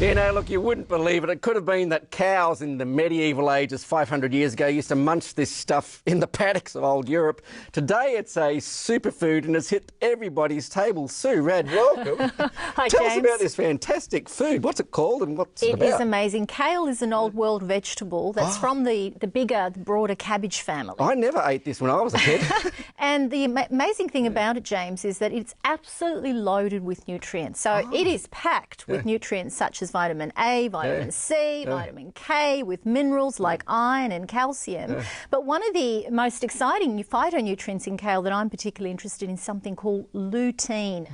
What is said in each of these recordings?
You know, look, you wouldn't believe it. It could have been that cows in the medieval ages, 500 years ago, used to munch this stuff in the paddocks of old Europe. Today it's a superfood and it's hit everybody's table. Sue, Rad, welcome. Hi, Tell James. us about this fantastic food. What's it called and what's it about? It is amazing. Kale is an old world vegetable that's from the bigger, the broader cabbage family. I never ate this when I was a kid. And the amazing thing about it, James, is that it's absolutely loaded with nutrients. So it is packed with nutrients such as vitamin A, vitamin C, vitamin K, with minerals like iron and calcium. But one of the most exciting phytonutrients in kale that I'm particularly interested in is something called lutein.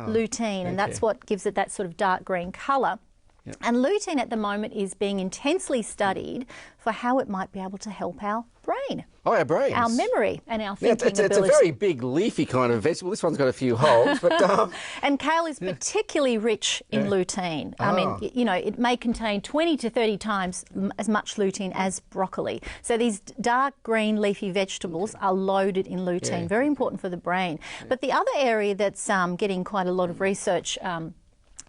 Lutein, and that's what gives it that sort of dark green colour. Yep. And lutein at the moment is being intensely studied for how it might be able to help our brain. Oh, our brains. Our memory and our thinking it's ability. a very big leafy kind of vegetable. This one's got a few holes. But and kale is particularly rich in lutein. I mean, you know, it may contain 20 to 30 times as much lutein as broccoli. So these dark green leafy vegetables are loaded in lutein, very important for the brain. But the other area that's getting quite a lot of research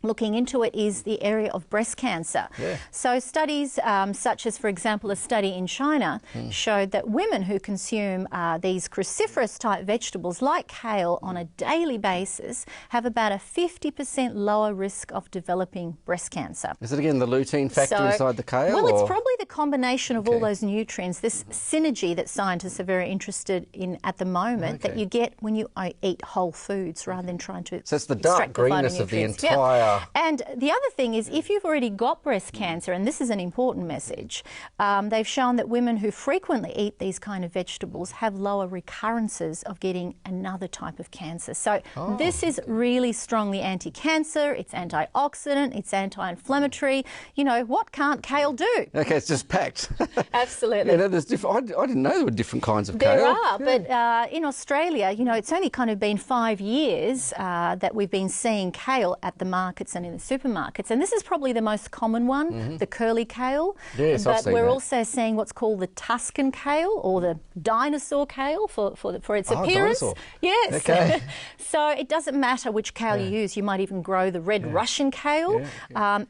looking into it is the area of breast cancer. So studies such as, for example, a study in China showed that women who consume these cruciferous type vegetables like kale on a daily basis have about a 50% lower risk of developing breast cancer. Is it again the lutein factor inside the kale? Well, it's probably the combination of all those nutrients, this synergy that scientists are very interested in at the moment that you get when you eat whole foods rather than trying to So it's the dark greenness of the entire... And the other thing is, if you've already got breast cancer, and this is an important message, they've shown that women who frequently eat these kind of vegetables have lower recurrences of getting another type of cancer. So this is really strongly anti-cancer, it's anti-oxidant, it's anti-inflammatory. You know, what can't kale do? Okay, it's just packed. Absolutely. You know, there's different, I didn't know there were different kinds of kale. There are, but in Australia, you know, it's only kind of been 5 years that we've been seeing kale at the markets and in the supermarkets, and this is probably the most common one, the curly kale. Yes, but I've seen we're that. also seeing what's called the Tuscan kale or the dinosaur kale for its appearance. Dinosaur. Yes. Okay. So it doesn't matter which kale you use. You might even grow the red Russian kale.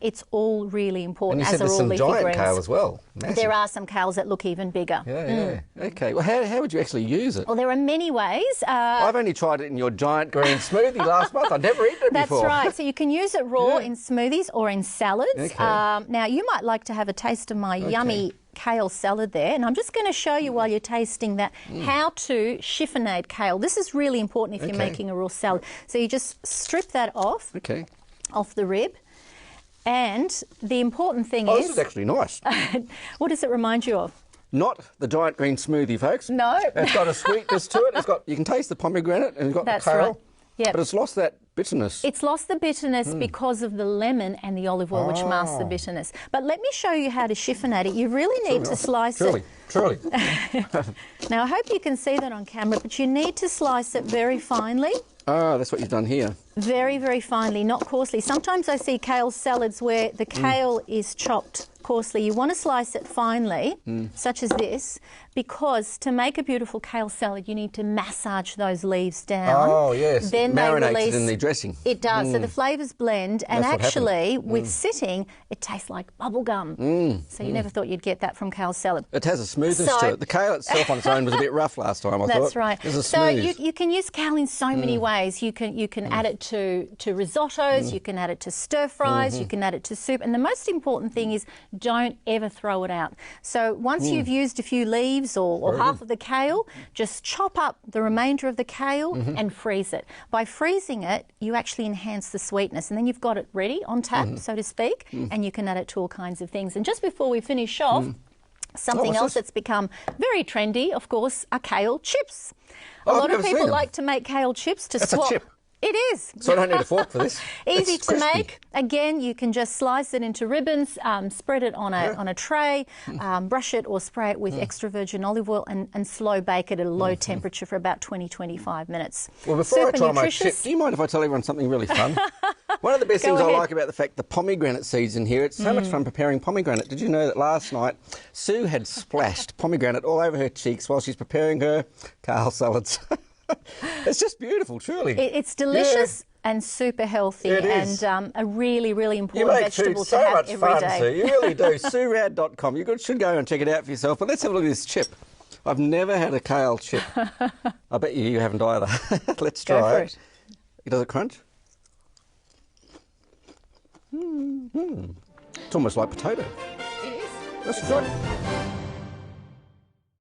It's all really important. And you said there's some giant greens. kale as well. Massive. There are some kales that look even bigger. Okay. Well, how would you actually use it? Well, there are many ways. I've only tried it in your giant green smoothie last month. I've never eaten it before. That's right. So you can use it raw in smoothies or in salads. Now, you might like to have a taste of my yummy kale salad there, and I'm just going to show you while you're tasting that how to chiffonade kale. This is really important if you're making a raw salad. So you just strip that off, off the rib. And the important thing is... this is actually nice. What does it remind you of? Not the giant green smoothie, folks. No. It's got a sweetness to it. It's got, you can taste the pomegranate and it's got That's the kale. right. Yep. But it's lost that bitterness. It's lost the bitterness because of the lemon and the olive oil, which masks the bitterness. But let me show you how to chiffonade it. You really need to slice it. Truly. Now, I hope you can see that on camera, but you need to slice it very finely. Ah, that's what you've done here. Very, very finely, not coarsely. Sometimes I see kale salads where the kale is chopped coarsely. You want to slice it finely, such as this, because to make a beautiful kale salad, you need to massage those leaves down. Oh, yes. Then Marinates they release, it in the dressing. It does. So the flavours blend, and That's what actually, with sitting, it tastes like bubble gum. So you never thought you'd get that from kale salad. It has a smoothness to it. The kale itself on its own was a bit rough last time, I thought. That's right. There's a So smooth. you can use kale in so many ways. You can add it to risottos, you can add it to stir fries, you can add it to soup. And the most important thing is don't ever throw it out. So once you've used a few leaves or half of the kale, just chop up the remainder of the kale and freeze it. By freezing it, you actually enhance the sweetness, and then you've got it ready on tap, so to speak, and you can add it to all kinds of things. And just before we finish off, something else that's become very trendy, of course, are kale chips. A lot of people like to make kale chips to swap. A chip. It is. So I don't need a fork for this. Easy It's to crispy. make. Again, you can just slice it into ribbons, spread it on a tray, brush it or spray it with extra virgin olive oil and slow bake it at a low temperature for about 20-25 minutes. Well, before Super I try my nutritious. chip, do you mind if I tell everyone something really fun? One of the best things I like about the fact the pomegranate seeds in here, it's so much fun preparing pomegranate. Did you know that last night Sue had splashed pomegranate all over her cheeks while she's preparing her kale salads? It's just beautiful, truly. It's delicious. and super healthy, It is. and a really, really You important make vegetable food to so have much every fun, day. Sue. You really do. SueRad.com. You should go and check it out for yourself. But let's have a look at this chip. I've never had a kale chip. I bet you haven't either. Let's try Go for it. Does it crunch? It's almost like potato. It is. That's good.